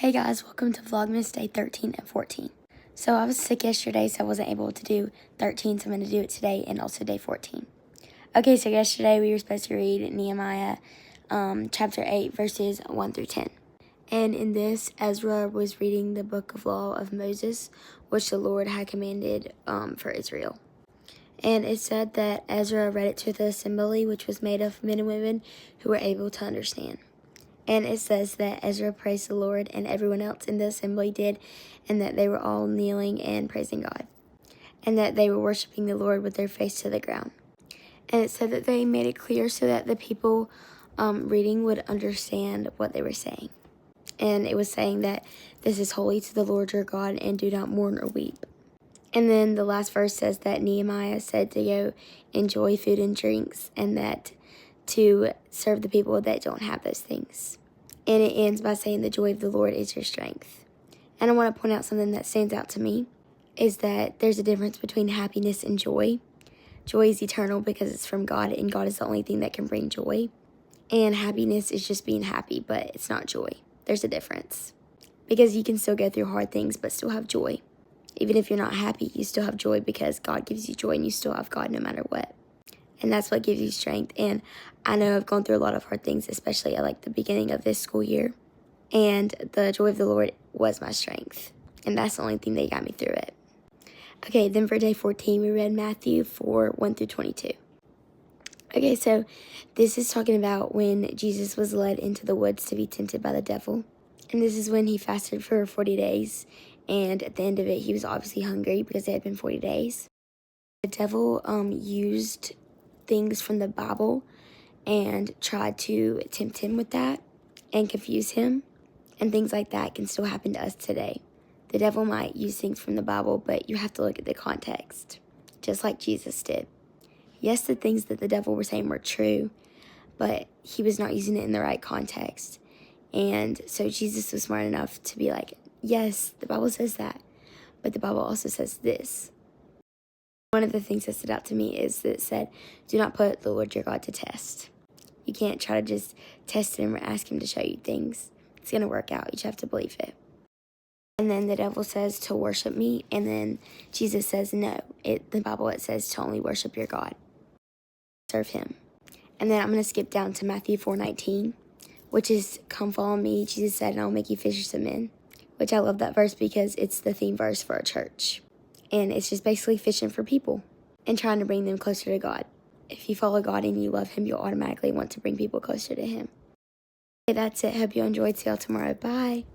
Hey guys, welcome to Vlogmas day 13 and 14. So I was sick yesterday, so I wasn't able to do 13, so I'm going to do it today and also day 14. Okay, so yesterday we were supposed to read Nehemiah chapter 8, verses 1 through 10. And in this, Ezra was reading the book of law of Moses, which the Lord had commanded for Israel. And it said that Ezra read it to the assembly, which was made of men and women who were able to understand. And it says that Ezra praised the Lord, and everyone else in the assembly did, and that they were all kneeling and praising God, and that they were worshiping the Lord with their face to the ground. And it said that they made it clear so that the people reading would understand what they were saying. And it was saying that this is holy to the Lord your God, and do not mourn or weep. And then the last verse says that Nehemiah said to go enjoy food and drinks, and that to serve the people that don't have those things. And it ends by saying the joy of the Lord is your strength. And I want to point out something that stands out to me is that there's a difference between happiness and joy. Joy is eternal because it's from God, and God is the only thing that can bring joy. And happiness is just being happy, but it's not joy. There's a difference. Because you can still go through hard things but still have joy. Even if you're not happy, you still have joy because God gives you joy, and you still have God no matter what. And that's what gives you strength. And I know I've gone through a lot of hard things, especially at the beginning of this school year. And the joy of the Lord was my strength. And that's the only thing that got me through it. Okay, then for day 14, we read Matthew 4, 1 through 22. Okay, so this is talking about when Jesus was led into the woods to be tempted by the devil. And this is when he fasted for 40 days. And at the end of it, he was obviously hungry because it had been 40 days. The devil used things from the Bible and tried to tempt him with that and confuse him. And things like that can still happen to us today. The devil might use things from the Bible, but you have to look at the context, just like Jesus did. Yes, the things that the devil were saying were true, but he was not using it in the right context. And so Jesus was smart enough to be like, yes, the Bible says that, but the Bible also says this. One of the things that stood out to me is that it said, do not put the Lord your God to test. You can't try to just test him or ask him to show you things. It's going to work out. You just have to believe it. And then the devil says to worship me, and then Jesus says no. The Bible, it says to only worship your God. Serve him. And then I'm going to skip down to Matthew 4:19, which is, come follow me, Jesus said, and I'll make you fishers of men. Which I love that verse because it's the theme verse for a church. And it's just basically fishing for people and trying to bring them closer to God. If you follow God and you love him, you'll automatically want to bring people closer to him. Okay, that's it. Hope you enjoyed. See y'all tomorrow. Bye.